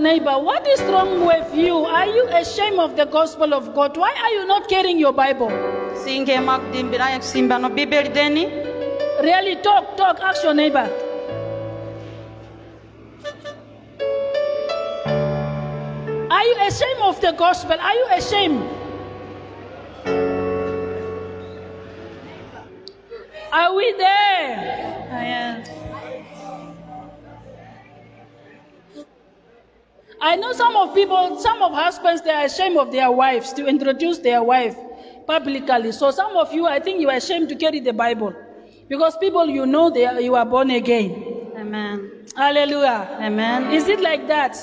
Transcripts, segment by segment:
Neighbor, what is wrong with you? Are you ashamed of the gospel of God? Why are you not carrying your Bible? Really, talk, ask your neighbor. Are you ashamed of the gospel? Are you ashamed? Are we there? I am. I know some of husbands, they are ashamed of their wives, to introduce their wife publicly. So some of you, I think you are ashamed to carry the Bible. Because people, you know, you are born again. Amen. Hallelujah. Amen. Is it like that?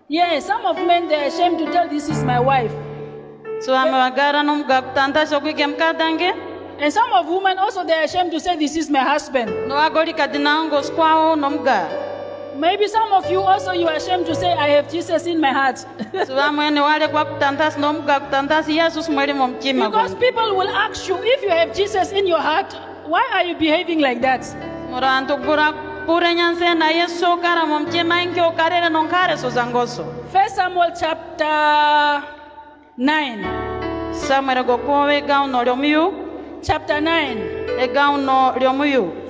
Yeah, some of men, they are ashamed to tell, this is my wife. And some of women also, they are ashamed to say, this is my husband. Maybe some of you also, you are ashamed to say, I have Jesus in my heart. Because people will ask you, if you have Jesus in your heart, why are you behaving like that? 1 Samuel chapter 9. Chapter 9.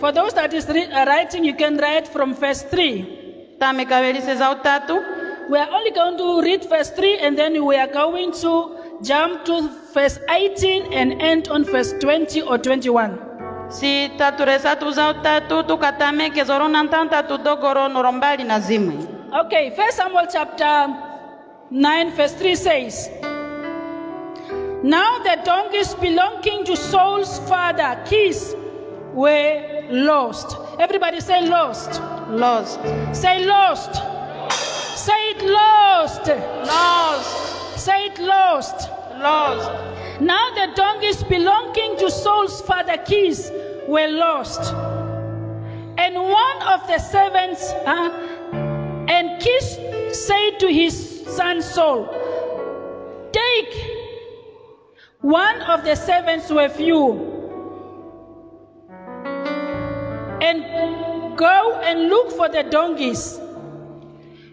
For those that is writing, you can write from verse 3. We are only going to read verse 3 and then we are going to jump to verse 18 and end on verse 20 or 21. Okay, 1 Samuel chapter 9 verse 3 says, now the donkeys belonging to Saul's father, Kis, were lost. Everybody say lost. Lost. Say lost. Say it lost. Lost. Say it lost. Lost. Now the donkeys belonging to Saul's father, Kis, were lost. And one of the servants, and Kis said to his son Saul, take one of the servants with you and go and look for the donkeys.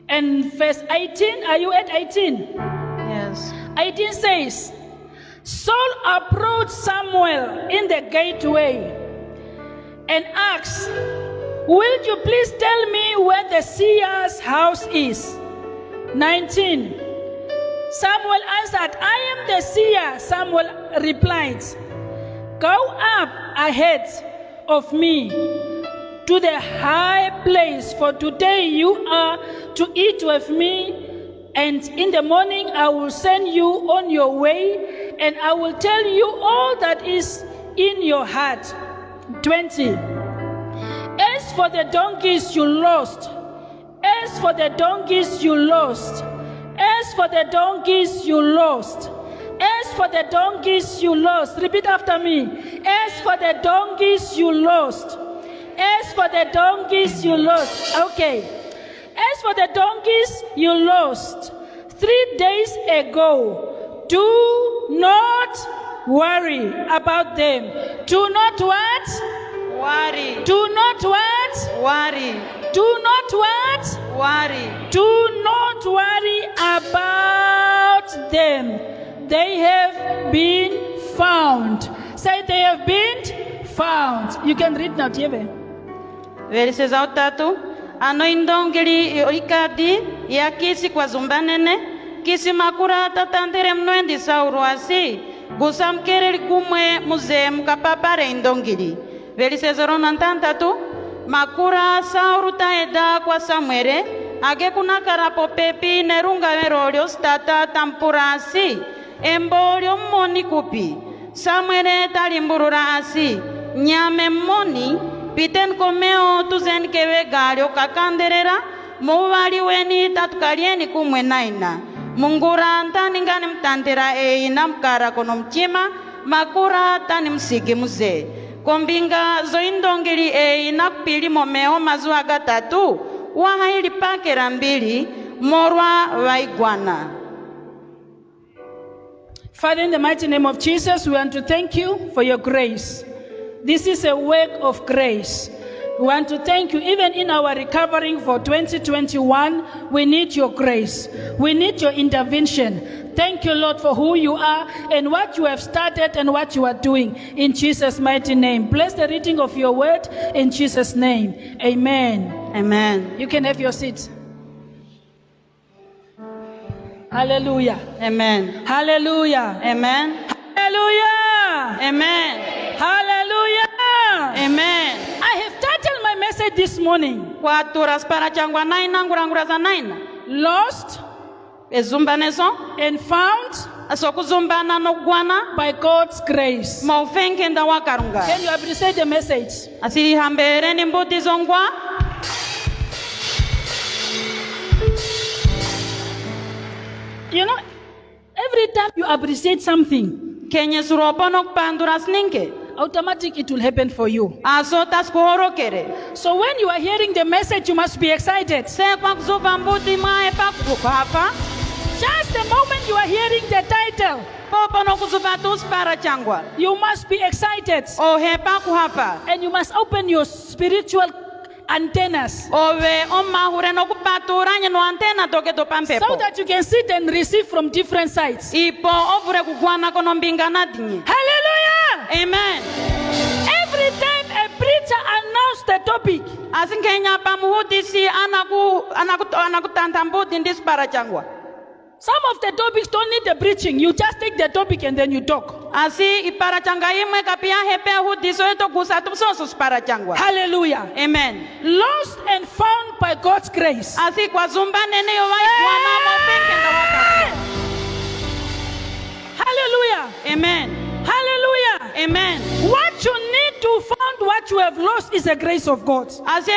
And verse 18, are you at 18? Yes. 18 says, Saul approached Samuel in the gateway and asked, will you please tell me where the seer's house is? 19. Samuel answered, I am the seer. Samuel replied, go up ahead of me to the high place, for today you are to eat with me, and in the morning I will send you on your way, and I will tell you all that is in your heart. 20. As for the donkeys you lost, as for the donkeys you lost, as for the donkeys you lost, as for the donkeys you lost. Repeat after me. As for the donkeys you lost, as for the donkeys you lost. Okay. As for the donkeys you lost 3 days ago, do not worry about them. Do not what? Worry. Do not what? Worry. Do not what? Worry. Do not worry about them. They have been found. Say they have been found. You can read now, Tiebe. Verses out tatu. Ano indongeli oikadi ya kisi kwa zumbanene kisi makura tatandere mnoendi sauruasi gusamkere kumwe muze mukapapare indongeli. Verses ronantantatu. Makura sauru taeda kwa Samuere age kuna karapo pepi nerunga verolio stata tampurasi embolio moni kupi Samuere talimburura asi nyame moni piten komeo tuzen kewe galio kakanderera muvali weni tatukalieni kumwe naina mungura ntani ngani mtandera ina mkara kono mchima makura tani msiki muze kombinga zoindongeli inakupili momeo mazuwa gatatu wahaili pakera mbili morwa waigwana. Father, in the mighty name of Jesus, we want to thank you for your grace. This is a work of grace. We want to thank you. Even in our recovering for 2021, we need your grace. We need your intervention. Thank you, Lord, for who you are and what you have started and what you are doing. In Jesus' mighty name. Bless the reading of your word in Jesus' name. Amen. Amen. You can have your seat. Hallelujah. Amen. Hallelujah. Amen. Hallelujah. Amen. Hallelujah. Amen. I have titled my message this morning, Lost and Found by God's Grace. Can you appreciate the message? You know, every time you appreciate something, automatic it will happen for you. So when you are hearing the message, you must be excited. Just the moment you are hearing the title, you must be excited. And you must open your spiritual antennas so that you can sit and receive from different sides. Hallelujah. Amen. Every time a preacher announced the topic, some of the topics don't need the preaching. You just take the topic and then you talk. Hallelujah. Amen. Lost and found by God's grace. Hallelujah. Amen. Hallelujah. Amen. What you need to find what you have lost is the grace of God. What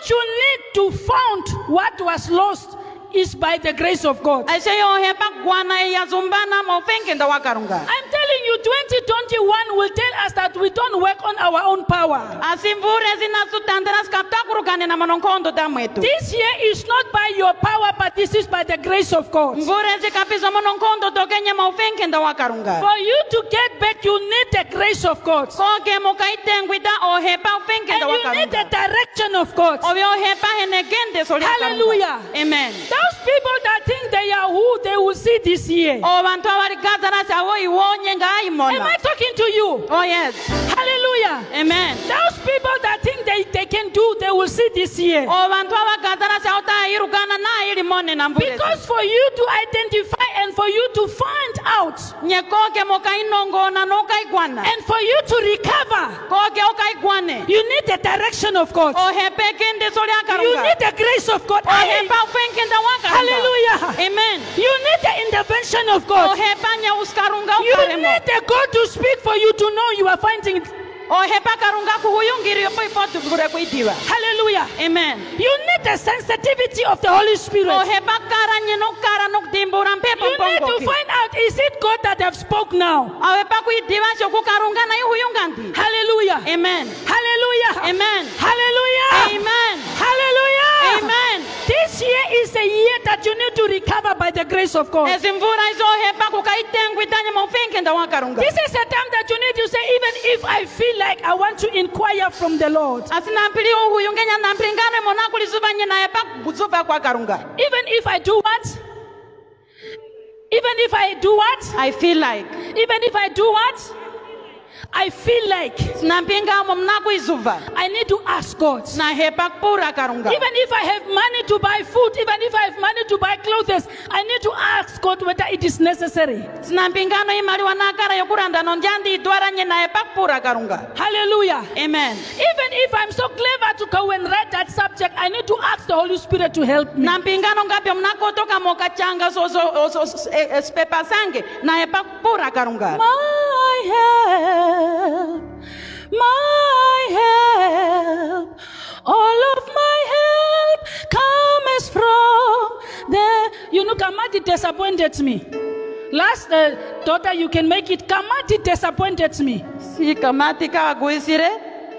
you need to find what was lost is by the grace of God. I'm telling you, 2021 will tell us that we don't work on our own power. This year is not by your power, but this is by the grace of God. For you to get back, you need the grace of God. And you need the direction of God. Hallelujah. Amen. Those people that think they are who they will see this year. Am I talking to you? Oh yes. Hallelujah. Amen. Those people that think they can do, they will see this year. Because for you to identify and for you to find out and for you to recover, you need the direction of God. You need the grace of God. Hallelujah. Amen. You need the intervention of God. You need the God to speak for you to know you are finding it. Hallelujah. Amen. You need the sensitivity of the Holy Spirit. You need to find out, is it God that have spoken now? Hallelujah. Amen. Hallelujah. Amen. Hallelujah. Amen. Hallelujah. Amen. This year is a year that you need to recover by the grace of God. This is a time that you need to say, even if I feel like I want to inquire from the Lord. Even if I do what? Even if I do what? I feel like. Even if I do what? I feel like I need to ask God. Even if I have money to buy food, even if I have money to buy clothes, I need to ask God whether it is necessary. Hallelujah. Amen. Even if I'm so clever to go and write that subject, I need to ask the Holy Spirit to help me. My help, all of my help comes from there. You know, Kamati disappointed me. Last daughter, you can make it. Kamati disappointed me.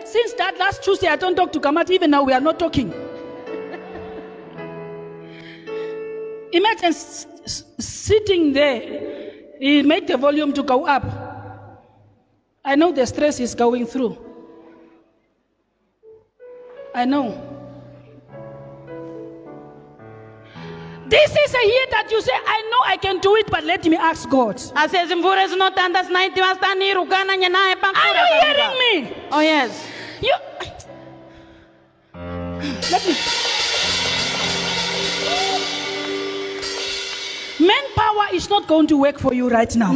Since that last Tuesday, I don't talk to Kamati. Even now, we are not talking. Imagine sitting there. He made the volume to go up. I know the stress he's going through. I know. This is a year that you say, I know I can do it, but let me ask God. Are you hearing me? Oh, yes. Let me. Manpower is not going to work for you right now.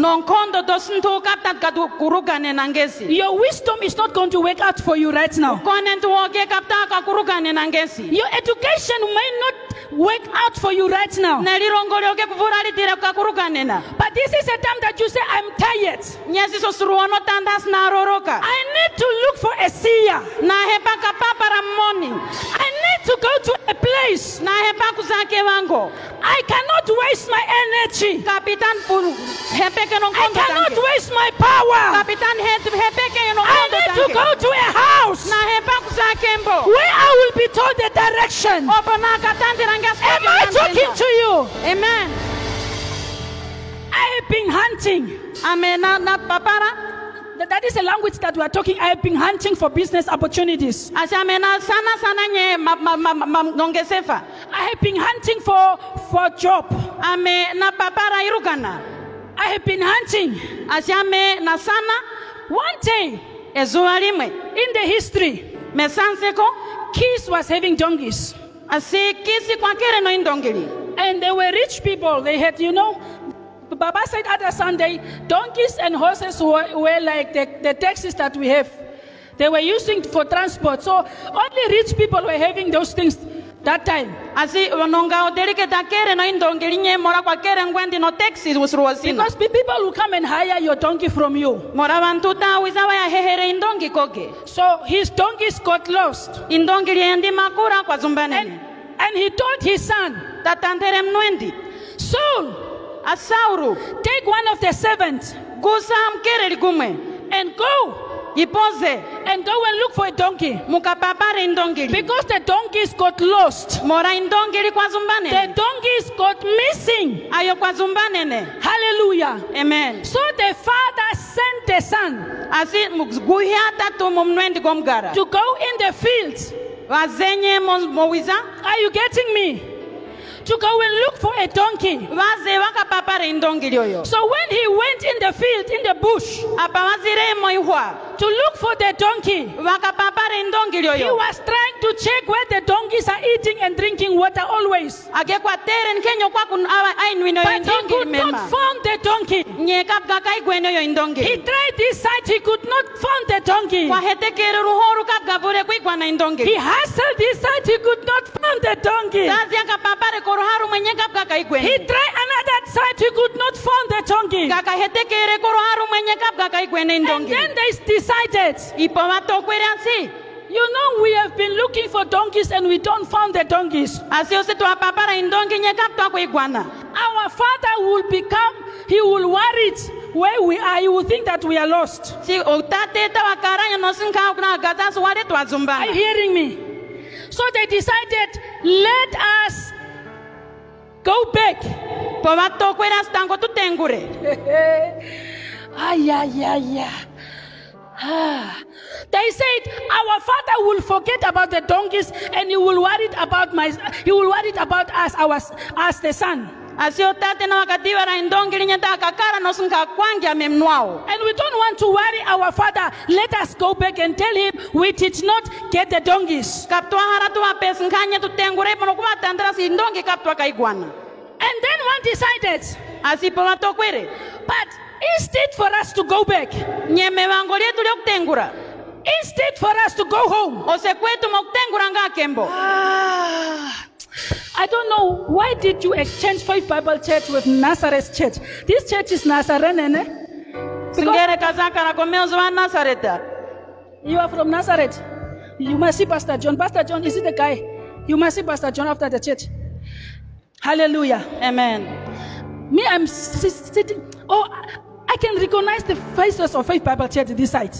Your wisdom is not going to work out for you right now. Your education may not work out for you right now. But this is a time that you say, I'm tired. I need to look for a seer. I need to go to a place. I cannot waste my energy. I cannot waste my power. I need to go to a house where I will be told the direction. Am I talking to you? Amen. I have been hunting. That is a language that we are talking. I have been hunting for business opportunities. I have been hunting for a job. I have been hunting. One day, in the history, Kiss was having donkeys. And they were rich people. They had, Baba said other Sunday, donkeys and horses were like the taxis that we have. They were using for transport. So only rich people were having those things that time. Because people will come and hire your donkey from you. So his donkeys got lost. And he told his son, Saul, take one of the servants and go and look for a donkey. Because the donkeys got lost. The donkeys got missing. Hallelujah. Amen. So the father sent the son to go in the fields. Are you getting me? To go and look for a donkey. So when he went in the field, in the bush, to look for the donkey, he was trying to check where the donkeys are eating and drinking water always. But he could not find the donkey. He tried this side, he could not find the donkey. He hustled this side, he could not find the donkey. He tried another side, he could not find the donkey. And then they decided, we have been looking for donkeys and we don't find the donkeys. Our father will he will worry where we are. He will think that we are lost. Are you hearing me? So they decided, let us go back. They said, our father will forget about the donkeys and he will worry about us, as the son. And we don't want to worry our father. Let us go back and tell him we did not get the donkeys. And then one decided, but instead for us to go back, instead for us to go home, I don't know, why did you exchange Faith Bible Church with Nazareth Church? This church is Nazarene, eh? You are from Nazareth. You must see Pastor John. Pastor John, is it the guy? You must see Pastor John after the church. Hallelujah. Amen. Me, I'm sitting. Oh, I can recognize the faces of Faith Bible Church this side.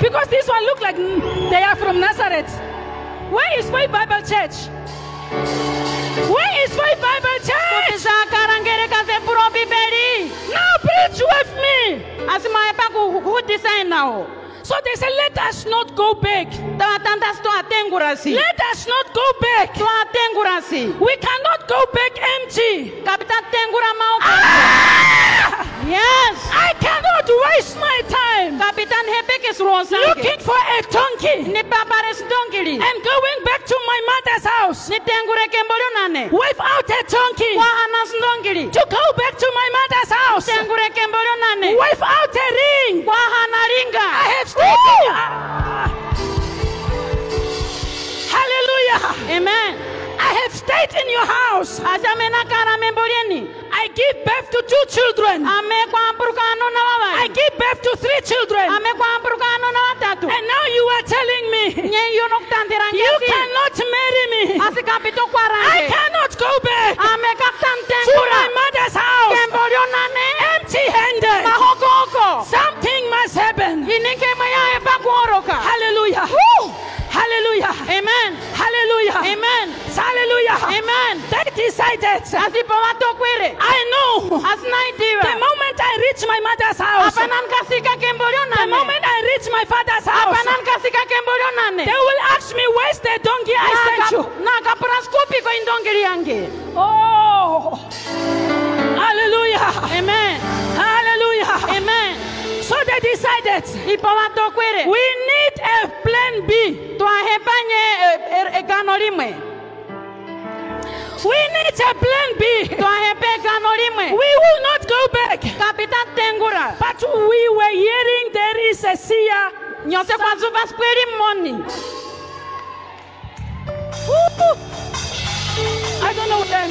Because this one look like they are from Nazareth. Where is Faith Bible Church? Where is Faith Bible Church? Now preach with me. asimahepa kuhutisa enao. So they said, let us not go back. Tawatantas to atengurasi. Let us not go back. To atengurasi. We cannot go back empty. Kapitan tengura mau. Yes. I cannot waste my time Kapitan hepekes rosange. looking for a donkey Ni papares dongili. and going back to my mother's house Ni tengure kembolyo nane. without a donkey. Kwa hanas dongili. To go back to my mother's house Tengure kembolyo nane. without a ring. Kwa hanaringa. I have stayed in your... Hallelujah. Amen. I have stayed in your house. Asamena kara membolyeni. I give birth to 2 children. Ame kwa mpurukano na I wawa. give birth to 3 children. Ame kwa mpurukano na watatu. And now you are telling me Nye yono kutandira you ngesi. cannot marry me. Asikapito kwa I range. cannot go back Ame kapitan to tengura. my mother's house Kembolyo nane. empty-handed. Mahoko. Something must happen. Inike maya epa kuoroka. Hallelujah. Woo. Hallelujah. Amen. Hallelujah. Amen. Hallelujah. Amen. They decided. Asipo watokwere. I know. Asinaitiwa. The moment I reach my mother's house, the Apanan kasika kembolyo nane. moment I reach my father's house, Apanan kasika kembolyo nane. they will ask me, where's the donkey I sent you? Na kapura skupi ko indongeri yange. Oh. Hallelujah. Amen. Hallelujah. Amen. So they decided, Ipo watokwere. we need a plan B. Twahepanye gano limwe. We need a plan B. Twahepe gano limwe. We will not go back. Kapitan tengura. But we were hearing there is a seer. Nyose kwa zuva skweli moni. I don't know them.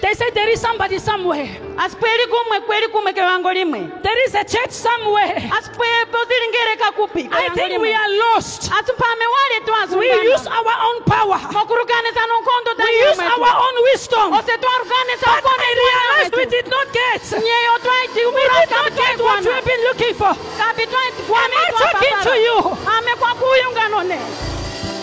They said there is somebody somewhere. Askweli kumwe kweli kumwe kewango limwe. There is a church somewhere. Aspwe pozilingere kakupi. I think we are lost. Atupame wale tu azungana. We use our own power. Mokurukane sa nonkondo We use our own wisdom. Ose tuarukane sa But I realized we did not get. Nyeyo twaiti We did not get what we have been looking for. Am I talking to you? Ame kwa kuyungano ne.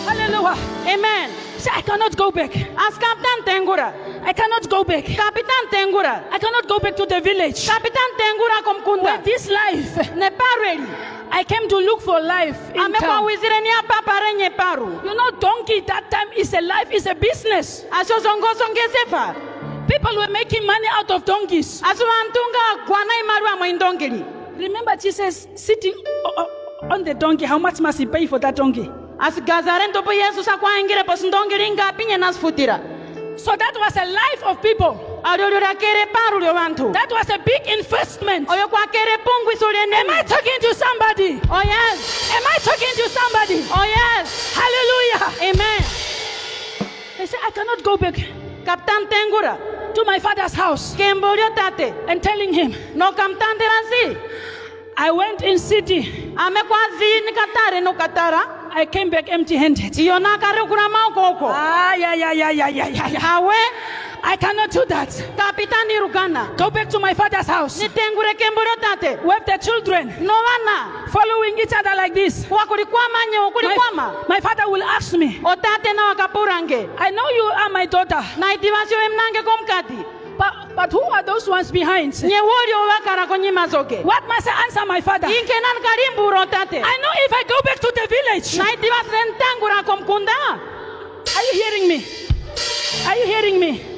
Hallelujah. Amen. Say, I cannot go back. As Kapitan Tengura. I cannot go back. Kapitan Tengura. I cannot go back to the village. Kapitan Tengura komkunda. With this life, Ne pareli. I came to look for life in Ame kwa town. wizire ni apa renye paru. You know, donkey that time is a life, is a business. Aso zongoso ngesefa. People were making money out of donkeys. Aso antunga gwana imarua mwindongeli. Remember Jesus sitting on the donkey. How much must he pay for that donkey? As gazaren topo Yesu sa kwa ingire posindongeli ngapi nye nasfutira. So that was a life of people. Ariolora kere paru lyo wantu. That was a big investment. Oyo kwa kere pungwi suliene. Am I talking to somebody? Oh yes. Am I talking to somebody? Oh yes. Hallelujah. Amen. They said, I cannot go back Kapitan Tengura. to my father's house Kembolyo tate. and telling him, No kamtanderansi. I went in city. Ame kwa zi ni katare no katara. I came back empty-handed. Iyo nakare kuna maukoko. Yeah. Hawe. I cannot do that. Kapitan irugana. Go back to my father's house Ni tengure kembolyo tate. with the children No wana. following each other like this. Wakulikwama nye wakulikwama. My father will ask me, O tate na wakapurange. I know you are my daughter, Na itivasyo emnange komkati. but who are those ones behind? Nye woli owakara konyima zoke. What must I answer my father? Inke nan karimbu ro tate. I know if I go back to the village. Na itivasyo ntangura komkunda. Are you hearing me? Are you hearing me?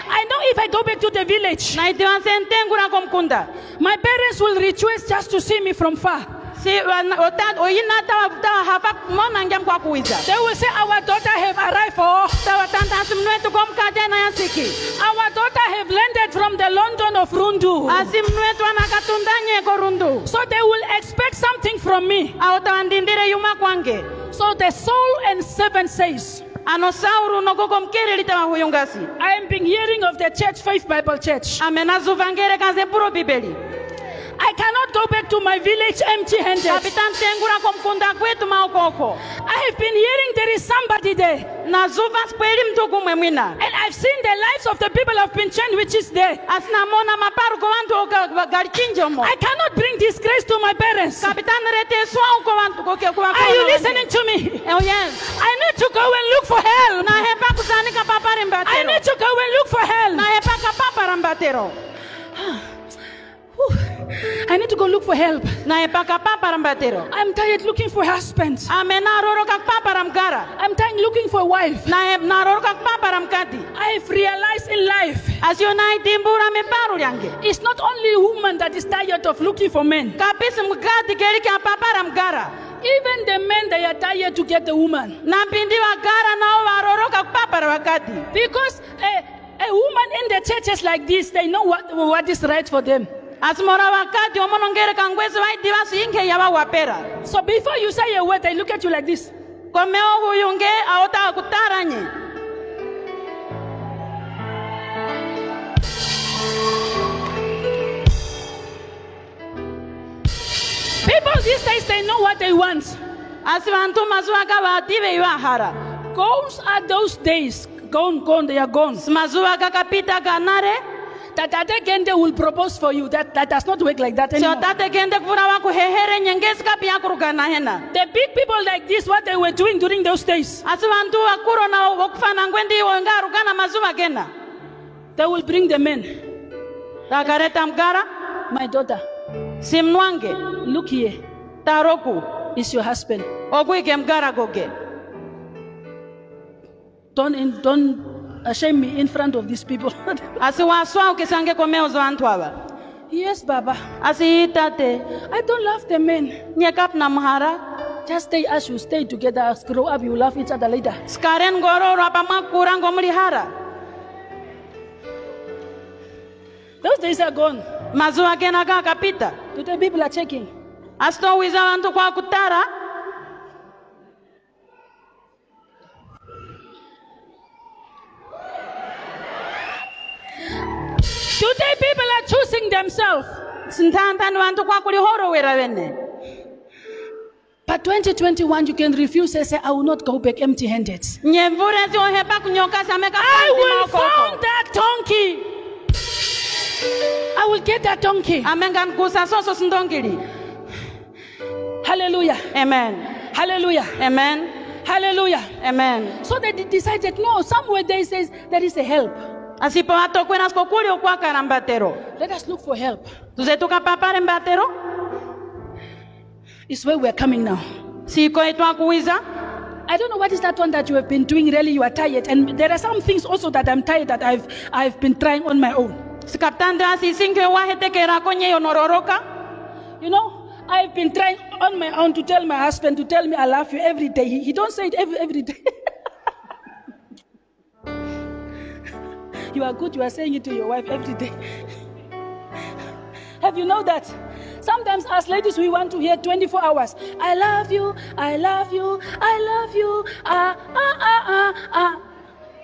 I know if I go back to the village, Na itivasyo ntangura komkunda. my parents will rejoice just to see me from far. Si oyina tawa hapa mona ngem kwa kuiza. They will say, our daughter have arrived for. Tawa tanta simnwetu komkate na yasiki. Our daughter have landed from the London of Rundu. Asimnwetu anakatundanye korundu. So they will expect something from me. Au tawandindire yuma kwange. So the soul and seven says, Anosauru nogoko mkere litawa huyungasi. I am being hearing of the church, Faith Bible Church. Amenazuvangere kaze puro bibeli. I cannot go back to my village empty-handed. Kapitan Tengura komkunda kwetu maukoko. I have been hearing there is somebody there. Nazuva speli mtuku mwemwina. And I've seen the lives of the people have been changed, which is there. Asina mona maparu kwa wantu galichinjo mo. I cannot bring disgrace to my parents. Kapitan rete swau kwa wantu koke kwa Are you listening to me? Oh yes. I need to go and look for help. Na hepa kusanika papa I rembatero. need to go and look for help. Na hepa kapapa rembatero. I need to go look for help. Na epaka papa rambatero. I'm tired looking for a husband. Amena roro kak papa ramkara. I'm tired looking for a wife. Na roro kak papa ramkati. I've realized in life, Asionai timbura me paru yange. it's not only a woman that is tired of looking for men. Kapis mkati keri kya papa ramkara. Even the men, they are tired to get the woman. Na pindi wakara na waroro kak papa ramkati. Because a woman in the churches like this, they know what is right for them. Asmora wakati omonongere kangwezi wa divasi inke yawa wapera. So before you say a word, they look at you like this. Komeo huyunge aota kutaranye. People these days, they know what they want. Asivantu mazuaka wative iwahara. Goals are those days. Gone, they are gone. Mazuaka kapita ganare. That again they will propose for you. That does not work like that anymore. So tate kende kufura waku hehere nyengeska pia kurugana hena. The big people like this, what they were doing during those days, Asivantu wakuro na wakufana ngwendi wonga rugana mazuwa kena. they will bring the men. Takareta mgara. My daughter, Simnwange. look here. Taroku. Is your husband. Oguike mgara goge. Don't shame me in front of these people. Asiwaswa ukisange komeo zo antwaba. Yes, Baba. Asiitate. I don't love the men. Nyekap na mhara. Just stay as you stay together. As grow up, you love each other later. Skaren goro rapa makurango mlihara. Those days are gone. Mazuwa kena kapita. Today people are checking. Asto wiza wantu kwa kutara. Today people are choosing themselves. Sintantani wantu kwa kulihoro wera wene. But 2021, you can refuse and say, I will not go back empty-handed. Nyevure zi ohepa kunyoka sameka I panti will maokoko. find that donkey. I will get that donkey. Amenga nkusa soso sindongili. Hallelujah. Amen. Hallelujah. Amen. Hallelujah. Amen. So they decided, no, somewhere there says there is a help. Asipo atokwena skokuli okwa karambatero. Let us look for help. Tuzetuka papare mbatero. It's where we're coming now. Siko etwa kuiza. I don't know what is that one that you have been doing. Really, you are tired. And there are some things also that I'm tired that I've been trying on my own. Sikaptande asisinke wahetekera konye yonororoka. You know, I've been trying on my own to tell my husband to tell me I love you every day. He don't say it every day. You are good. You are saying it to your wife every day. Have you know that? Sometimes as ladies, we want to hear 24 hours. I love you, I love you, I love you.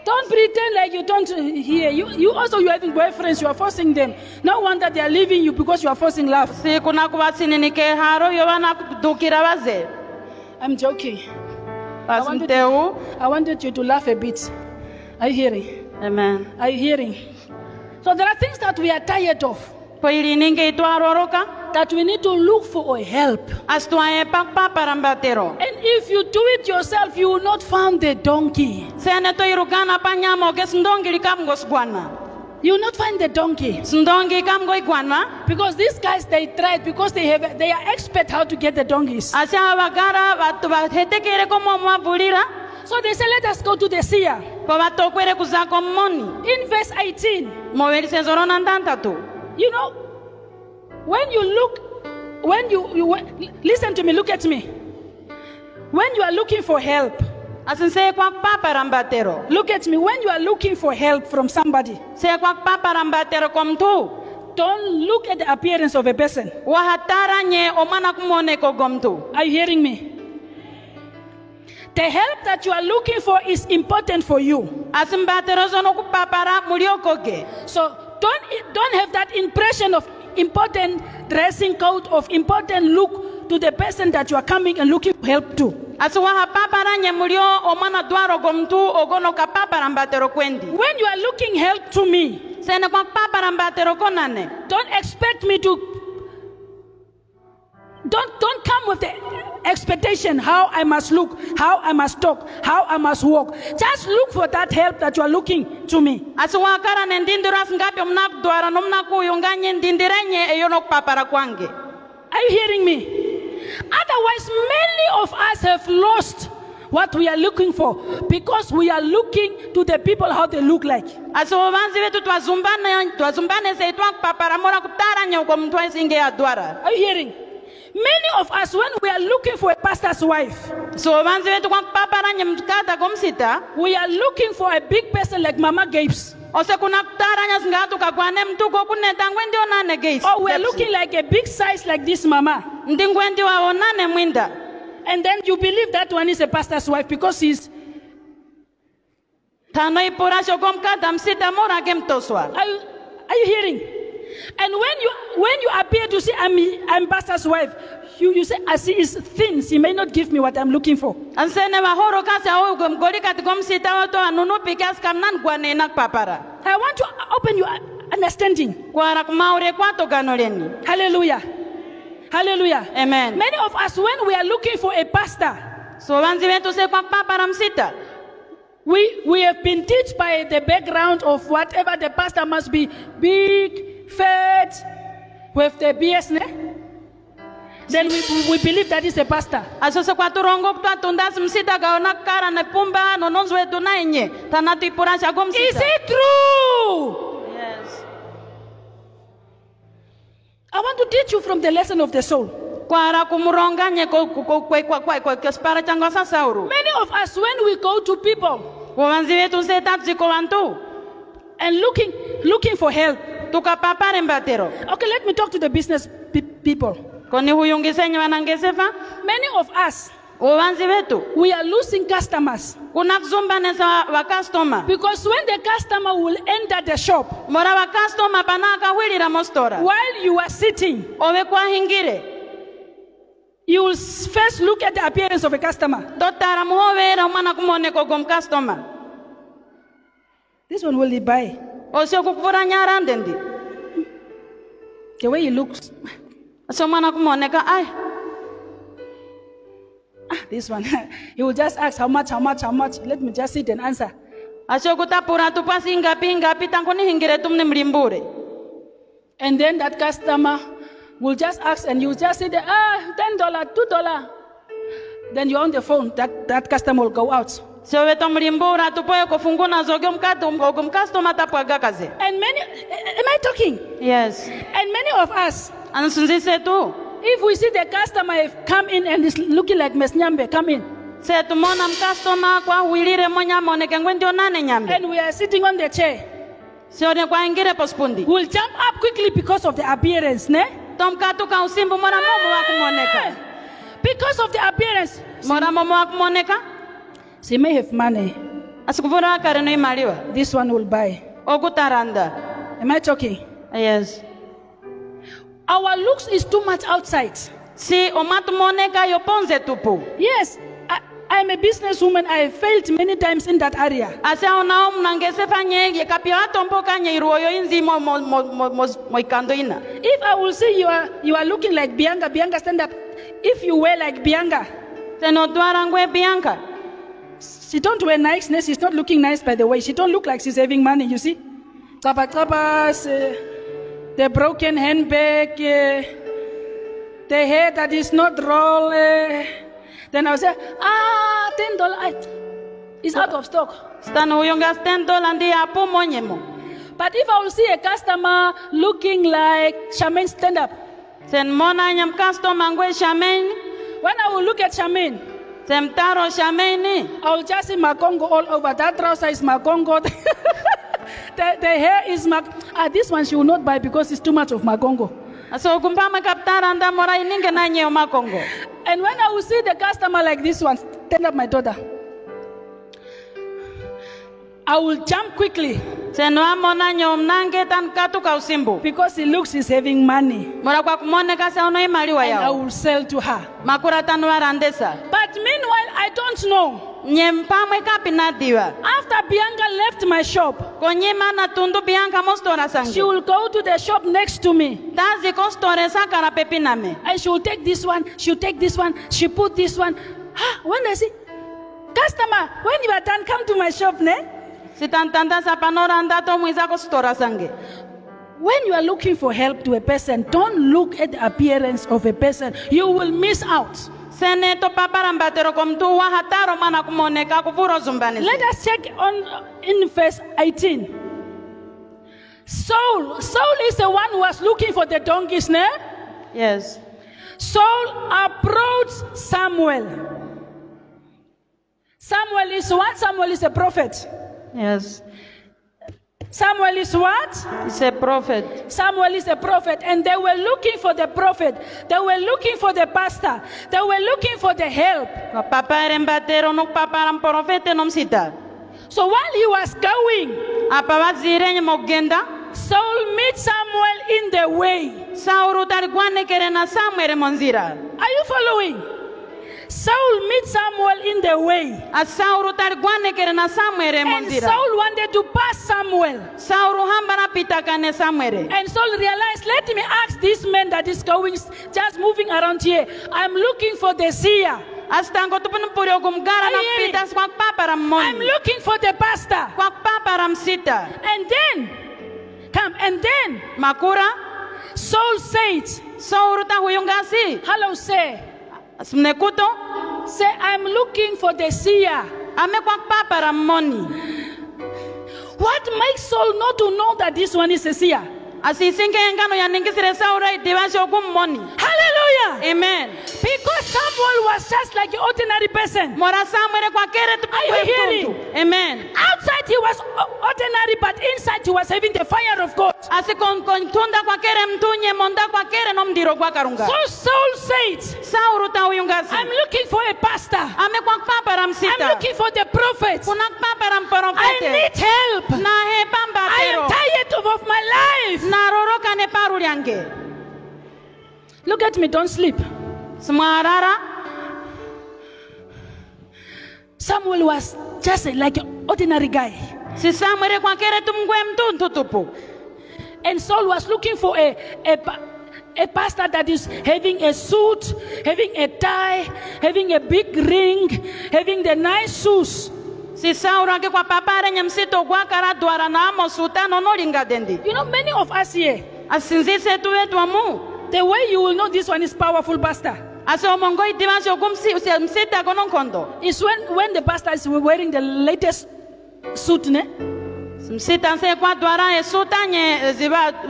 Don't pretend like you don't hear. You also, you having boyfriends, you are forcing them. No wonder they are leaving you because you are forcing love. Sikuna kuwasini nike haro yobana dukira waze. I'm joking. I wanted you to laugh a bit. Are you hearing? Amen. Are you hearing? So there are things that we are tired of, Poili ninge itwaroroka. that we need to look for help. Astuaye pakpa parambatero. And if you do it yourself, you will not find the donkey. Sene to irugana panyamo ke sndongi likamgo sgwana. You will not find the donkey. Sndongi kamgo igwana. Because these guys, they tried, because they are expert how to get the donkeys. Asya wagara watu wahetekere komo mwavulira. So they said, let us go to the seer. Kwa watokwere kuzako mmoni. In verse 18, Moweli sezorona ntantatu. you know, when you listen to me, look at me. When you are looking for help, Asinse kwa papa rambatero. look at me. When you are looking for help from somebody, Se kwa papa rambatero komtu. don't look at the appearance of a person. Wahatara nye omana kumone kogomtu. Are you hearing me? The help that you are looking for is important for you. Asimbatero zono kupapara muliokoge. So don't have that impression of important dressing code, of important look to the person that you are coming and looking for help to. Asuwaha papara nye mulio omana dwaro gomtu ogono ka papa rambatero kwendi. When you are looking help to me, Sene kwa papa rambatero konane. don't expect me to. Don't come with the expectation, how I must look, how I must talk, how I must walk. Just look for that help that you are looking to me. Asuwakara nendindira ngapi mnakudwara nomnakuyunganye ndindirenye eyonok papara kwange. Are you hearing me? Otherwise, many of us have lost what we are looking for because we are looking to the people how they look like. Asuwanzi wetu twazumbane se itwa papara mora kutaranya uko mtu asinge adwara. Are you hearing? Many of us, when we are looking for a pastor's wife, wanzi wetu kwa paparanya mkata komsita, we are looking for a big person like Mama Gapes. Ose kuna kutaranya singatu kakwane mtuko kuneta ngwendi onane Gapes. Oh, we are looking like a big size like this mama. Ndi ngwendi wa onane mwinda. And then you believe that one is a pastor's wife because he's... Tano ipurasho komkata msita mora kemtoswa. Are you hearing? And when you appear to say I'm pastor's wife, you say, I see his things. He may not give me what I'm looking for. I want to open your understanding. Hallelujah. Hallelujah. Amen. Many of us, when we are looking for a pastor, we have been taught by the background of whatever the pastor must be big, fat, with the BS, ne? Then we believe that is a pastor. Is it true? Yes. I want to teach you from the lesson of the soul. Many of us, when we go to people and looking for help. Okay, let me talk to the business people. Many of us, we are losing customers. Because when the customer will enter the shop, while you are sitting, you will first look at the appearance of a customer. This one will he buy? The way he looks. This one, he will just ask how much. Let me just sit and answer. And then that customer will just ask and you will just say, $10, $2. Then you're on the phone, that customer will go out. And many, am I talking? Yes. And many of us, if we see the customer come in and is looking like Mesnyambe, come in. And we are sitting on the chair. We'll jump up quickly because of the appearance, ne? Because of the appearance. She may have money. This one will buy. Am I talking? Yes. Our looks is too much outside. Yes, I'm a businesswoman. I failed many times in that area. If I will say you are looking like Bianca, stand up. If you wear like Bianca, she don't wear niceness. She's not looking nice, by the way. She don't look like she's saving money. You see, the broken handbag, the hair that is not roll. Then I'll say, $10. It's out of stock. But if I will see a customer looking like Charmaine, stand up. When I will look at Charmaine, I will just see Makongo all over. That trouser is Makongo. The hair is this one she will not buy because it's too much of Makongo. And when I will see the customer like this one, stand up, my daughter, I will jump quickly. Because he looks he's having money. And I will sell to her. But meanwhile, I don't know. After Bianca left my shop, Konyima na tundu Bianca mostora she sange. will go to the shop next to me. Tazi kostore sakara pepiname. And she will take this one, she'll take this one, she put this one. When I see, customer, when you are done, come to my shop, ne? Sitantanda sa panora andato mwiza kostora sange. When you are looking for help to a person, don't look at the appearance of a person. You will miss out. Seneto paparambatero komtu wa hataro mana kumoneka kuvuro zumbani. Let us check on in verse 18. Saul is the one who was looking for the donkeys, ne? Yes. Saul approached Samuel. Samuel is what? Samuel is a prophet. Yes. Samuel is what? He's a prophet. Samuel is a prophet, and they were looking for the prophet. They were looking for the pastor. They were looking for the help. Paparambatero no paparam profete nom sita. So while he was going, Apawazire mogenda. Saul met Samuel in the way. Sauru tariguane kerena Samuel monzira. Are you following? Saul met Samuel in the way. Asauru tariguane kerena Samuel And monzira. Saul wanted to pass Samuel. Sauru hambana pitakane Samuel. And Saul realized, let me ask this man that is going, just moving around here. I'm looking for the seer. Astango tupunupuri ogumgara na pitas kwak paparam I'm mon. looking for the pastor. Kwak paparam sita. And then Makura. Saul said, Sauru tahuyungasi. hello, sir. Smnekuto. Say, I'm looking for the seer. Ame kwak paparam moni. What makes Saul not to know that this one is a seer? Asisinke engano ya ningisire Saura divashi ogum moni. Hallelujah. Amen. Because Samuel was just like an ordinary person. Mora Samuel kwa kere Are you hearing? tupu. Amen. Outside he was ordinary, but inside he was having the fire of God. Asi kon tunda kwa kere mtunye monda kwa kere nomdiro kwa karunga. So Saul said, Sauru tahuyungasi. I'm looking for a pastor. Ame kwa paparam sita. I'm looking for the prophet. Kuna paparam I profete. need help. Na he pamba I am pero. tired of my life. Na roroka ne paru yange. Look at me, don't sleep. Smarara. Samuel was just like an ordinary guy. Si Samuel kwa kere tumgwe mtuntu tupu. And Saul was looking for a pastor that is having a suit, having a tie, having a big ring, having the nice shoes. Si Saura ke kwa papare nyamsito kwa kara duara na amo sultano no linga dendi. You know, many of us here, Asinzise tuwe tuamu. the way you will know this one is powerful, pastor, Ase omongo itivansi ogumsi msita konon kondo. is when the pastor is wearing the latest suit. Ne? Msita nse kwa duara e sultanye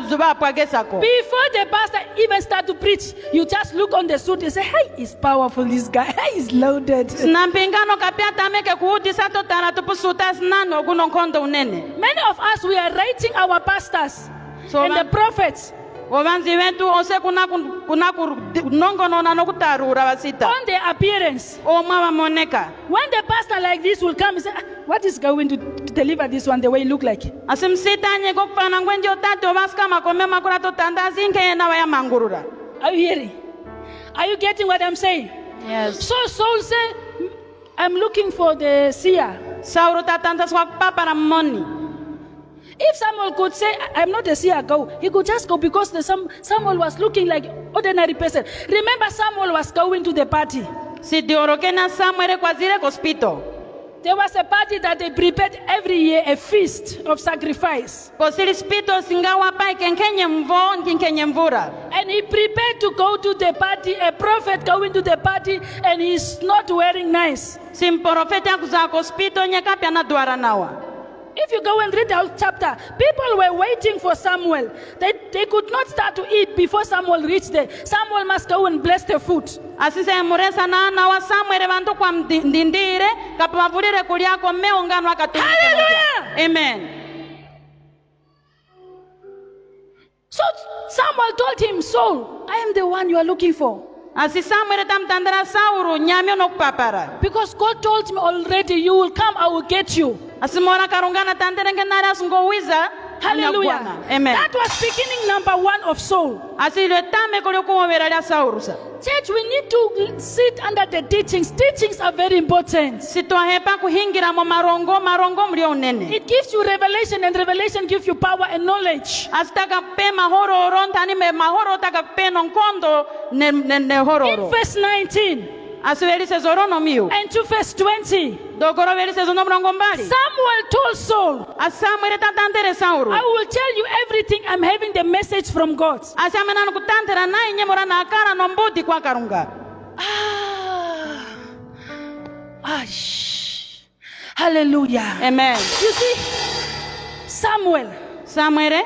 zuba pwagesako. Before the pastor even start to preach, you just look on the suit and say, hey, he's powerful, this guy. Hey, he's loaded. Snampingano kapiata meke kuuti sato tara tupu sultas nano kunon kondo unene. Many of us, we are rating our pastors So and the prophets Wavanzi wetu ose kuna nongo nona no kutarura wasita. on their appearance. O mama moneka. When the pastor like this will come and say, what is going to deliver this one the way he look like? Asimsita nye kokpana ngwenje otatu obaska makome makura to tanda zinke na waya mangurura. Are you hearing? Are you getting what I'm saying? Yes. So Saul said, I'm looking for the seer. Sauro tatanda swa papa na money. If Samuel could say, I'm not a seer, go, he could just go because Samuel was looking like ordinary person. Remember, Samuel was going to the party. Si diorokena Samuel kwa zile kospito. There was a party that they prepared every year, a feast of sacrifice. Kosili spito singawa pa kenkenye mvo nkenkenye mvura. And he prepared to go to the party, a prophet going to the party, and he's not wearing nice. Sim profeta kuza kospito nyekapya na duara nawa. If you go and read the whole chapter, people were waiting for Samuel. They could not start to eat before Samuel reached there. Samuel must go and bless the food. Asise muresa na wa Samuel bantu kwa ndindire kapavulire kuliako meongano akatumika. Hallelujah! Amen. So Samuel told him, Saul, I am the one you are looking for. Asi Samuel tamtandara Sauro nyamyo no kupapara. Because God told me already, you will come, I will get you. Asimora karungana tandere ngenara sungo wiza. Hallelujah. Amen. That was beginning number 1 of Saul. Asile tame kulikuwera lya Saurusa. Church, we need to sit under the teachings. Teachings are very important. Sitwahepa kuhingira mu marongo mlio unene. It gives you revelation, and revelation gives you power and knowledge. Asitaka pe mahoro rontani me mahoro taka pe nonkondo ne hororo. In verse 19 Asivelise zorono miu. and to verse 20, Dokoro velise zono mrongo mbali. Samuel told Saul, Asamwere tatantere Sauru. I will tell you everything. I'm having the message from God. Asamena kutantera naye nyemora na akara nombudi kwa karunga. Hallelujah. Amen. You see, Samuel, Samwere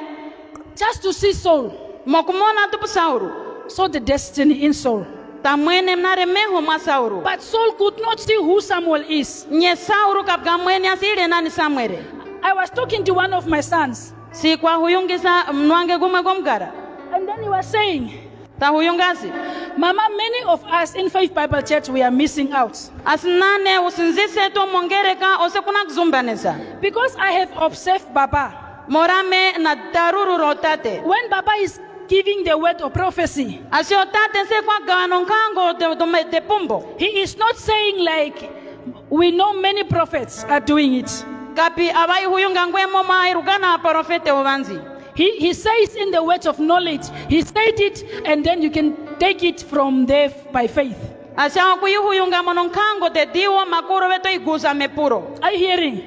just to see Saul, mokumona tupu Sauru. saw the destiny in Saul. Tamwene mnare meho ma Sauru. But Saul could not see who Samuel is. Nye Sauru kapga mwene asile nani Samwere. I was talking to one of my sons, Si kwa huyungisa mnwange gumwe gomgara. and then he was saying, Ta huyungasi. Mama, many of us in Faith Bible Church, we are missing out. Asinane usinzise to mongereka ose kuna kuzumbanesa. Because I have observed Baba. Morame na daruru rotate. When Baba is giving the word of prophecy, Asiotate se kwa gano nkango te pumbo. he is not saying like, we know many prophets are doing it. Kapi abai huyunga ngwemo mairugana profete uvanzi. He says in the words of knowledge, he said it, and then you can take it from there by faith. Asha kuyu huyunga mononkango te diwa makuro veto igusa mepuro. Are you hearing?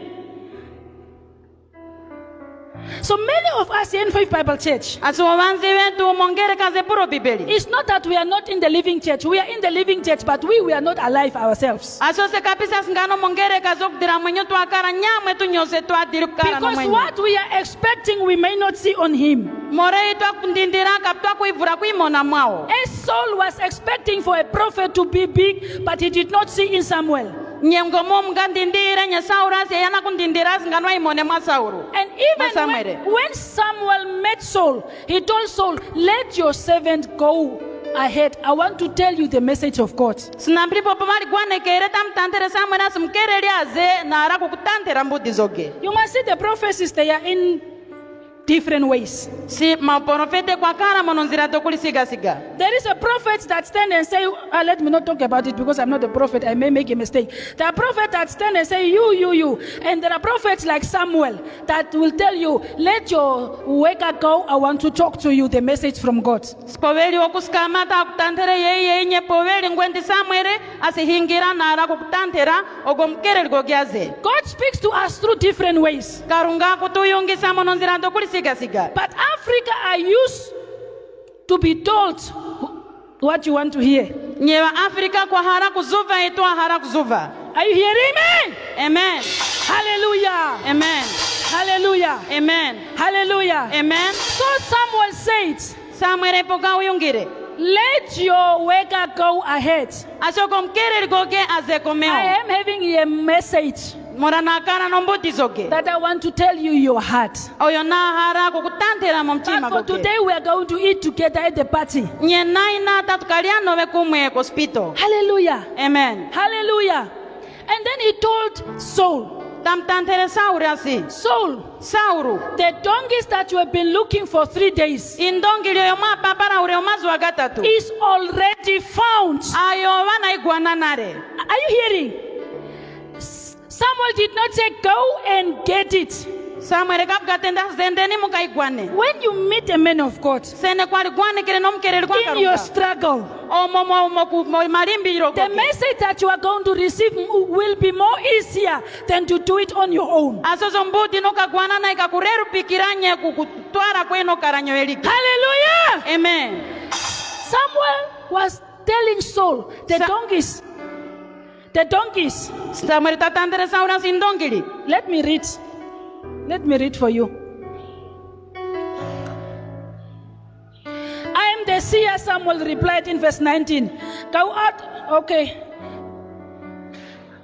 So many of us here in Faith Bible Church, Asuwanzi vetu mongere kaze puro bibeli. it's not that we are not in the living church. We are in the living church, but we are not alive ourselves. Aso se kapisa singano mongere kazok dira mwenyo tu akara nyamwe tu nyose tu adirukara no Because mwenyo. what we are expecting, we may not see on him. More itu akundindira kaptua kuivura kuimona mwao. As Saul was expecting for a prophet to be big, but he did not see in Samuel. Nyemgomo mgandindira nya Saura se yana kundindira singano imone mwa Sauru. And even Masamere. when Samuel met Saul, he told Saul, let your servant go ahead. I want to tell you the message of God. Sinambripo pamari gwane kere tam tantere samana sumkere liaze na ara kukutantera mbudi zoge. You must see the prophecies, they are in different ways. Si maporofete kwa kara mononzira tokuli siga siga. There is a prophet that stand and say, let me not talk about it because I'm not a prophet, I may make a mistake. There are prophets that stand and say, you. And there are prophets like Samuel that will tell you, let your worker go, I want to talk to you, the message from God. Spoveli okuskamata akutantere yeye nye poveli ngwendi samwere asihingira na ara kukutantera ogomkere ligogyaze. God speaks to us through different ways. Karunga kutuyungisa mononzira tokuli siga siga. But Africa are used to be told what you want to hear. Nyewa Afrika kwa hara kuzuva itwa hara kuzuva. Are you hearing me? Amen. Hallelujah. Amen. Hallelujah. Amen. Hallelujah. Amen. So Samuel said, Samwere poka uyungire. let your worker go ahead. Ashokomkere ligoge I azekomeo. am having a message Morana kara nombuti zoge. that I want to tell you your heart. Oyo na hara kukutantera But momchima for goge. today we are going to eat together at the party. Nye naina tatukaliano vekumwe kospito. Hallelujah. Amen. Hallelujah. And then he told Saul, Tamtantere Sauru asi. Saul, Sauru. the donkeys that you have been looking for 3 days Indongi liyo mapa para ure omazu agatatu. is already found. Ayo wana iguana nare. Are you hearing? Samuel did not say go and get it. Samwere kapgatenda zendeni muka iguane. When you meet a man of God Sene kwa liguane kere nomkere liguan in your karuka. struggle, Marimbi the rogoge. message that you are going to receive will be more easier than to do it on your own. Asozo mbuti no kagwana na ikakureru pikiranye kukutwara kweno karanyo eliki. Hallelujah! Amen. Samuel was telling Saul, the donkeys. Samwere tatandere Saura sindongili. Let me read for you. I am the seer, Samuel replied in verse 19. Go out, okay.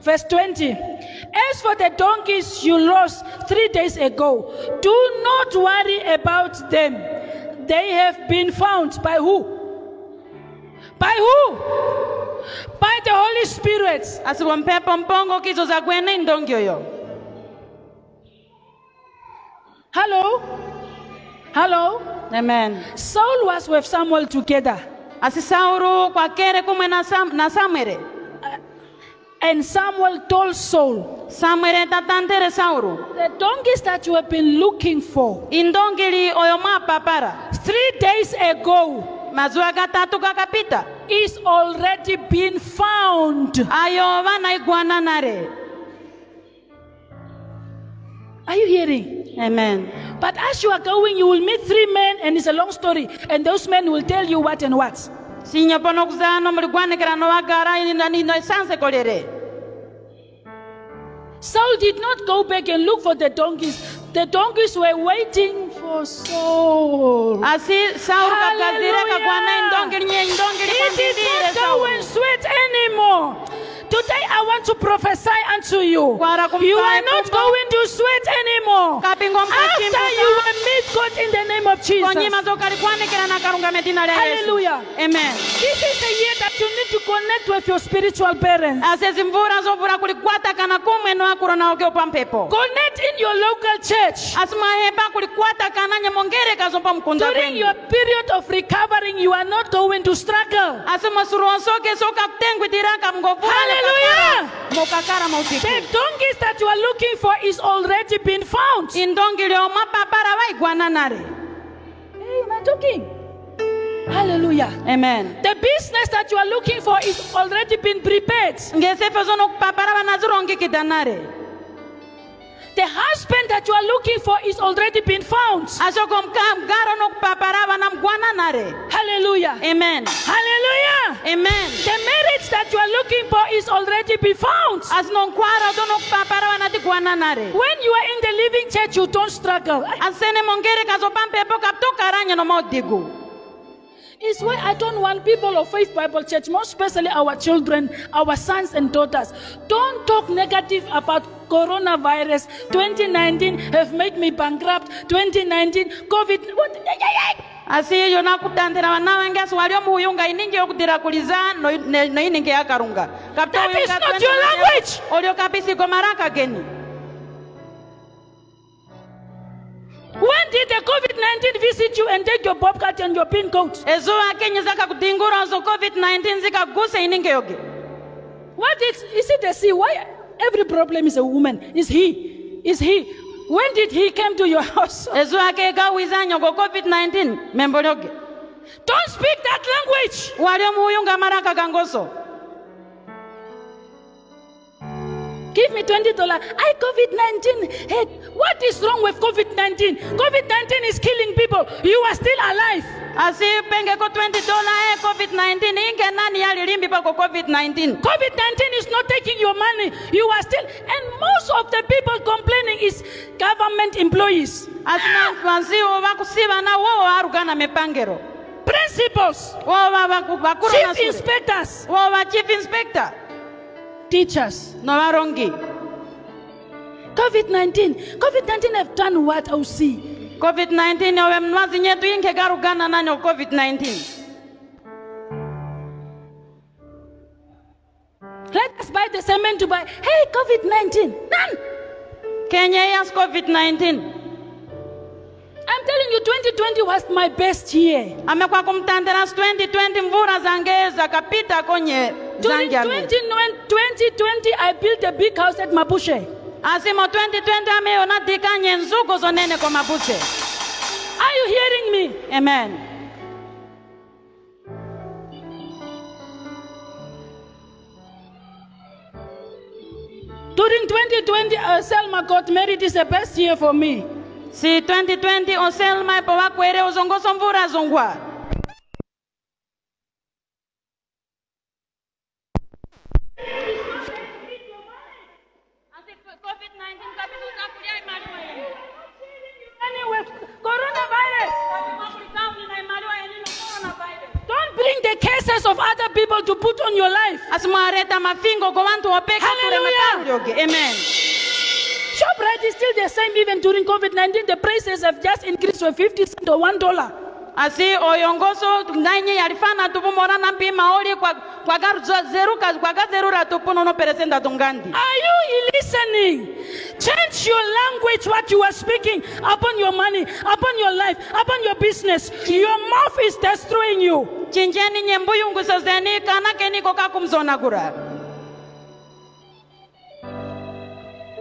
Verse 20. As for the donkeys you lost 3 days ago, do not worry about them. They have been found by who? By who? By the Holy Spirit. Asiwampepo mpongo kizo za gwene indongi oyo. Hello? Hello? Amen. Saul was with Samuel together. Asi Saulu kwa kere kumwe na Samuel. And Samuel told Saul, Samuel tatantere Saulu. the donkeys that you have been looking for Indongili oyoma papara. 3 days ago Mazua gatatu kakapita. is already been found. Ayo wana iguana nare. Are you hearing? Amen. But as you are going, you will meet 3 men, and it's a long story. And those men will tell you what and what. Sinya pono kuzano mligwane kera no agara ni no sanse kolere. Saul did not go back and look for the donkeys. The donkeys were waiting for Saul. Asi Saul kakazire kakwana indongili nye indongili He did not go and sweat anymore. Today I want to prophesy unto you. You are not going to sweat anymore. After you will meet God in the name of Jesus. Hallelujah. Amen. This is the year that you need to connect with your spiritual parents. Connect in your local church. During your period of recovering, you are not going to struggle. Hallelujah. The donkeys that you are looking for is already been found. Hey, am I talking? Hallelujah. Amen. The business that you are looking for is already been prepared. The husband that you are looking for is already been found. Hallelujah. Amen. Hallelujah. Amen. The marriage that you are looking for is already been found. When you are in the living church, you don't struggle. It's why I don't want people of Faith Bible Church, most especially our children, our sons and daughters, don't talk negative about coronavirus. 2019 have made me bankrupt. 2019 COVID. What? Asi yona kutandira wana wengi aswalio muuyunga iningi okudira kuliza no iningi yakarunga. That is not your language. Olio kapisi gomaraka geni. When did the COVID-19 visit you and take your bobcat and your pin coat? Ezo akenye zaka kutingura zo COVID-19 zika guse iningi yoge. What is it the sea? Why every problem is a woman? Is he? Is he? When did he come to your house? Ezo akega wizanyo go COVID-19 membologe. Don't speak that language. Walio muuyunga maraka gangoso. Give me $20. COVID-19. Hey, what is wrong with COVID-19? COVID-19 is killing people. You are still alive. Asi penge ko $20 COVID-19 inge nani yali limbi pa ko COVID-19. COVID-19 is not taking your money. You are still, and most of the people complaining is government employees. Asina wansi wakusiba na wao arugana mepangero. Principals. Chief inspectors. Chief inspector. Teachers. No warongi. COVID-19 have done what I see. COVID-19 owe mwazi nyetu inge garugana nanyo COVID-19. Let us buy the cement to buy. Hey, COVID-19. None. Kenya has COVID-19. I'm telling you, 2020 was my best year. Amekwa kumtandera 2020 mvura zangeza kapita konye during 2020, I built a big house at Mabushe. Asimo 2020 ameona dikanye nzugo zonene kwa Mabushe. Are you hearing me? Amen. During 2020, Selma got married. It's the best year for me. Si 2020 Oselma ipo wakwere uzongoso mvura zongwa. Coronavirus. Don't bring the cases of other people to put on your life. Hallelujah. Amen. ShopRite is still the same even during COVID-19. The prices have just increased to 50 cents or $1. Asi oyongoso nganye yarifana tupumora na mpima oli kwa garu zeruka kwa gazerura tupuno no peresenda tungandi. Are you listening? Change your language, what you are speaking upon your money, upon your life, upon your business. Your mouth is destroying you. Chinjeni nyembuyungu sozeni kana keniko kakumzona kura.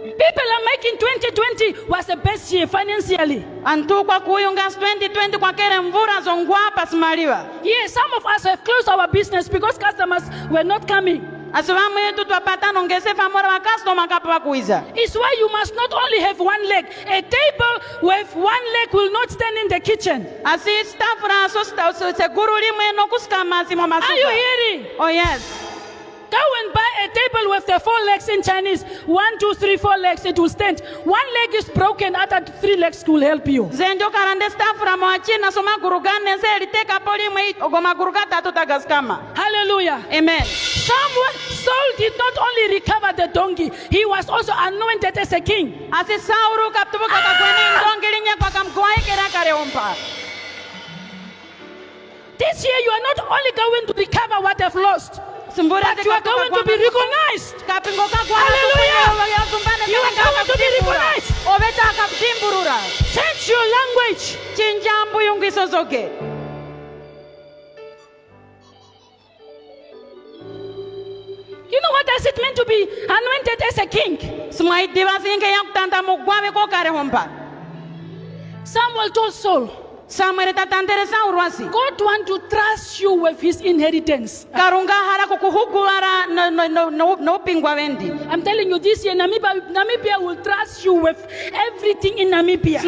People are making 2020 was the best year financially. Antu kwa kuyunga 2020 kwa kere mvura zongwa pasimaliwa. Yes, some of us have closed our business because customers were not coming. Asiwamu yetu twapata nongese famora wa customer kapa kuiza. It's why you must not only have one leg. A table with one leg will not stand in the kitchen. Asi stafra so seguru limwe no kuskama simo masuka. Are you hearing? Oh yes. Go and buy a table with the 4 legs in Chinese. 1, 2, 3, 4 legs. It will stand. 1 leg is broken. Other 3 legs will help you. Zenjo karande stafra mwachina soma gurugane zeli teka poli mwe ogoma gurugata tutagaskama. Hallelujah. Amen. Saul did not only recover the donkey, he was also anointed as a king. Asi Sauru kaptubuka kakweni ndongilinya kwa kamkwai kera kare ompa. This year you are not only going to recover what you've lost, but you are going to be recognized. Hallelujah. You are going to be recognized. Change your language. You know what does it mean to be anointed as a king? Samuel told Saul, God wants to trust you with his inheritance. I'm telling you, this year Namibia will trust you with everything in Namibia.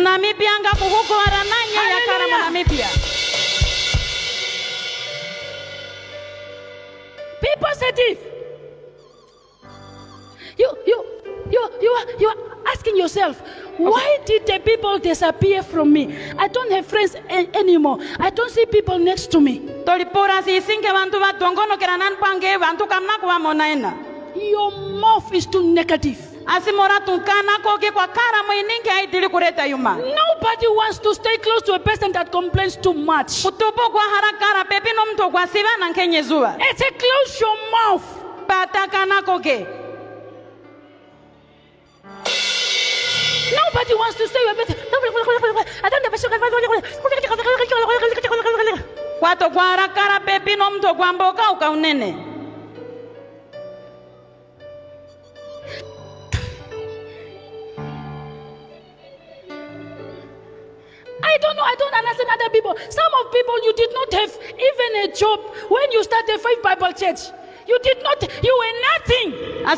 People sensitive. You are asking yourself, why did the people disappear from me? I don't have friends anymore. I don't see people next to me. Your mouth is too negative. Nobody wants to stay close to a person that complains too much. It's a close your mouth. Nobody wants to stay with me. I don't know. I don't understand other people. Some of people, you did not have even a job when you started Faith Bible Church. You did not, you were nothing. And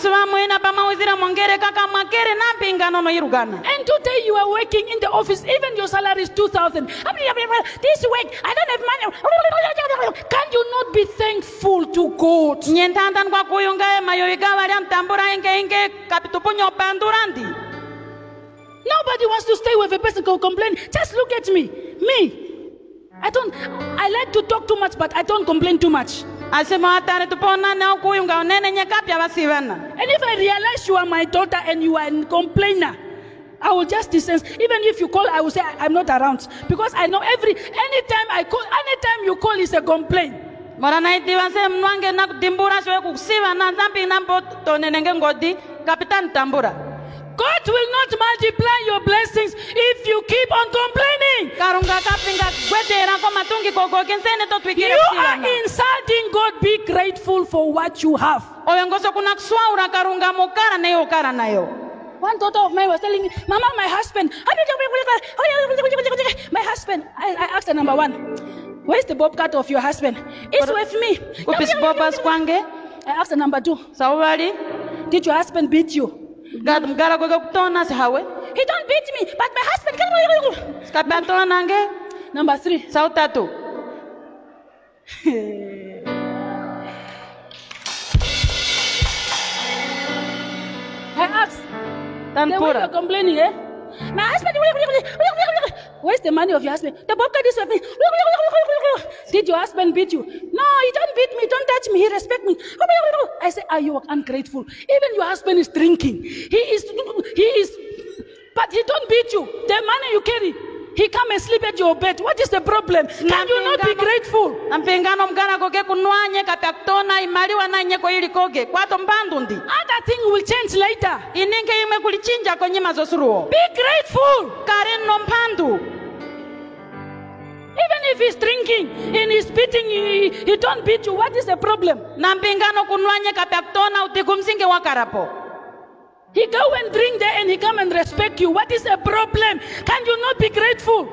today you are working in the office, even your salary is 2,000. This week, I don't have money. Can you not be thankful to God? Nobody wants to stay with a person who complain. Just look at me. I like to talk too much, but I don't complain too much. And if I realize you are my daughter and you are a complainer, I will just distance. Even if you call, I will say I'm not around. Because I know anytime you call is a complaint. God will not multiply your blessings if you keep on complaining. You are insulting God. Be grateful for what you have. One daughter of mine was telling me, Mama, my husband. I asked her, number one, where's the bobcat of your husband? It's with me. I asked her, number two, did your husband beat you? He don't beat me, but my husband. Number three. I asked, the way you're complaining, eh? My husband, where's the money of your husband? The bobcat is with me. Did your husband beat you? No, he don't beat me, don't touch me, he respects me. I say, are you ungrateful? Even your husband is drinking. He is, but he don't beat you. The money you carry, He come and sleep at your bed. What is the problem? Can you not be grateful? Nampingano mgana koke kunwanye kapyaktona imaliwa na nyeko ili koge. Kwato mpandu ndi. Other thing will change later. Ininge ime kulichinja kwenye mazosuruo. Be grateful. Karen no mpandu. Even if he's drinking and he's beating you, he don't beat you. What is the problem? Nampingano kunwanye kapyaktona utikumsinge wakarapo. He go and drink there and he come and respect you. What is the problem? Can you not be grateful?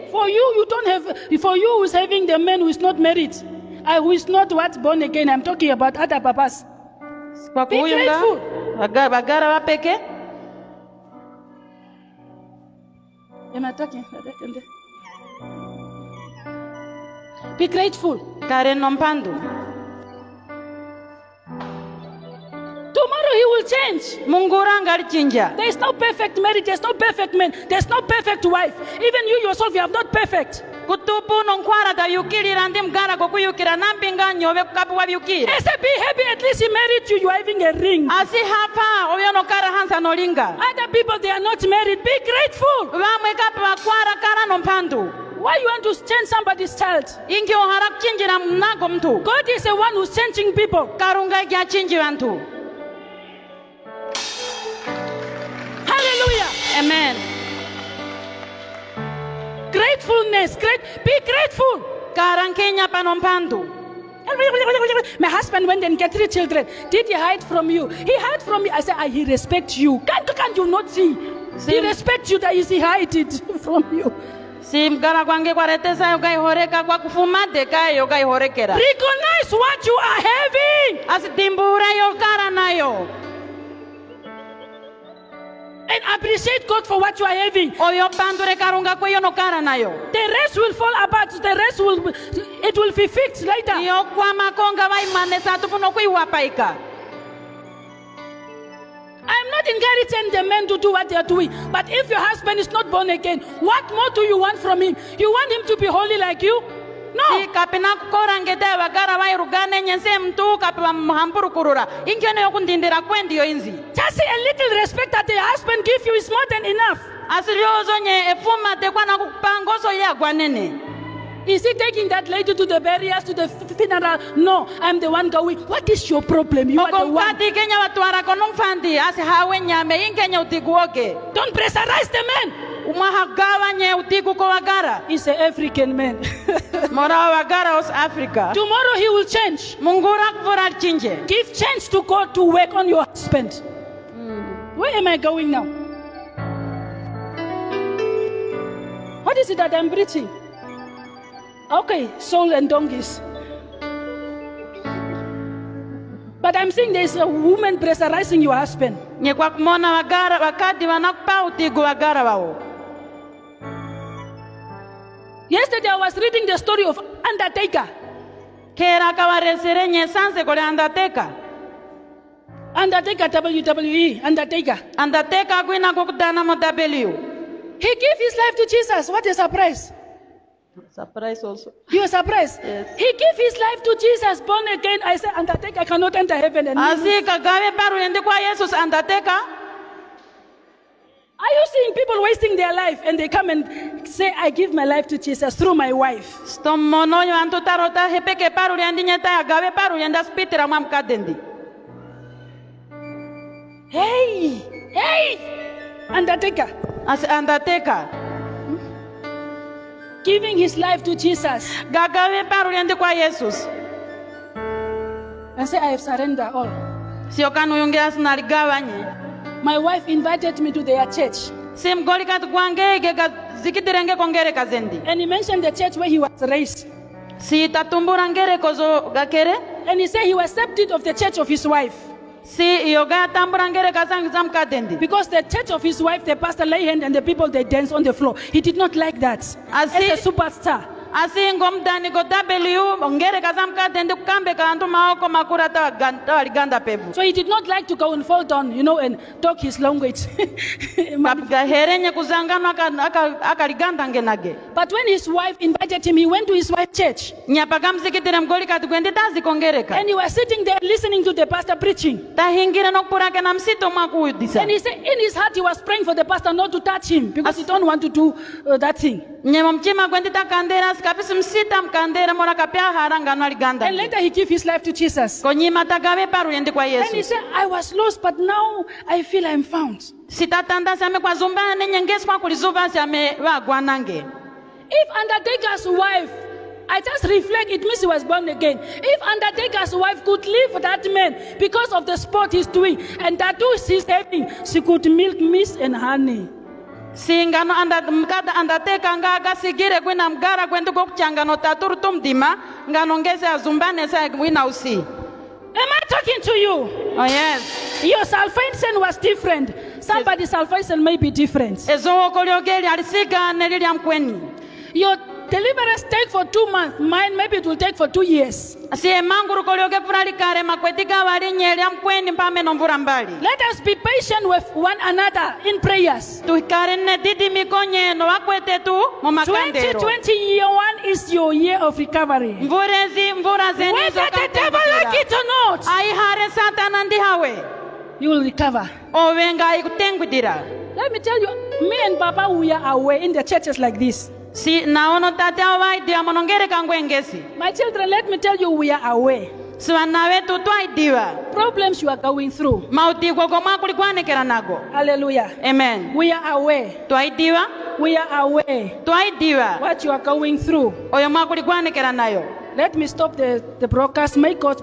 For you don't have. For you who's having the man who is not married, who is not what's born again. I'm talking about other papas. Be grateful. Am I talking? Be grateful. Tomorrow he will change. There is no perfect marriage, there's no perfect man, there's no perfect wife. Even you yourself, you are not perfect. I said, be happy, at least he married you, you are having a ring. Other people, they are not married. Be grateful. Why you want to change somebody's child? God is the one who's changing people. Hallelujah. Amen. Gratefulness. Be grateful. My husband went and got 3 children. Did he hide from you? He hide from me. I said, he respects you. Can't you not see? He respects you, that is he hide it from you. Recognize what you are having. And appreciate God for what you are having. The rest will fall apart. The rest will be fixed later. I'm not encouraging the men to do what they are doing. But if your husband is not born again, what more do you want from him? You want him to be holy like you? No. Just a little respect that the husband gives you is more than enough. Is he taking that lady to the burials, to the funeral? No, I'm the one going. What is your problem? You are the one. Don't pressurize the man. He's an African man. Tomorrow he will change. Give chance to God to work on your husband. Where am I going now? What is it that I'm preaching? Okay, soul and donkeys. But I'm saying there's a woman pressurizing your husband. Yesterday I was reading the story of Undertaker. Undertaker, WWE, Undertaker. He gave his life to Jesus. What a surprise. Surprise also. You are surprised? Yes. He gave his life to Jesus, born again. I said, Undertaker cannot enter heaven. And are you seeing people wasting their life and they come and say, I give my life to Jesus through my wife? Hey, Undertaker. As Undertaker. Giving his life to Jesus. And say, I have surrendered all. My wife invited me to their church. And he mentioned the church where he was raised. And he said he was accepted of the church of his wife. Because the church of his wife, the pastor lay hand and the people, they dance on the floor. He did not like that. As a superstar. asingo mdani go W ongere kazamka tende kukambe kantu maoko makura taliganda pevu. So he did not like to go and fall down, and talk his language. Herenye kuzangano akaliganda ngenage. But when his wife invited him, he went to his wife's church. Nyapaka mzikitire mgoli katugwende tazi kongereka. And he was sitting there listening to the pastor preaching. Tahingire nokpurake na msito makudisa. And he said in his heart he was praying for the pastor not to touch him because he don't want to do that thing. Nyema mchima gwendita kandera skapisi msita mkandera mora kapya haranga no aliganda. And later he gave his life to Jesus. Konyima tagawe paru yendi kwa Yesu. And he said, I was lost, but now I feel I'm found. Sitatanda same kwa zumba nenyengesu kwa kulizuba same wagwanange. If Undertaker's wife, I just reflect, it means he was born again. If Undertaker's wife could leave that man because of the sport he's doing and tattoos he's having, she could milk meat and honey. Singano mkada Undertaker ngaga sigire kwina mgara kwendu kuchangano taturu tumdima ngano ngeze azumbane sa wina usi. Am I talking to you? Oh yes. Your salvation was different. Somebody's salvation may be different. Ezo koliogeli alisika nelili amkweni. Your deliverance take for 2 months. Mine maybe it will take for 2 years. Asiye manguru kolioge purali kare makwetika wali nyeli amkweni mpame nomvura mbali. Let us be patient with one another in prayers. Tuikare ne didi mikonye no wakwete tu momakandero. 2021 is your year of recovery. Mvurezi mvura zeni Whether the devil like it or not, ai hare satana ndi hawe. You will recover. Owenga ikutengudira. Let me tell you, me and Papa, we are away in the churches like this. Si naono tate awaidiwa monongere kangwengesi. My children, let me tell you, we are away. Siwanawe tutwaidiwa. Problems you are going through. Mauti kogoma kulikwanekera nago. Hallelujah. Amen. We are away. Twaidiwa. We are away. Twaidiwa. What you are going through. Oyo makulikwanekera nayo. Let me stop the broadcast. May God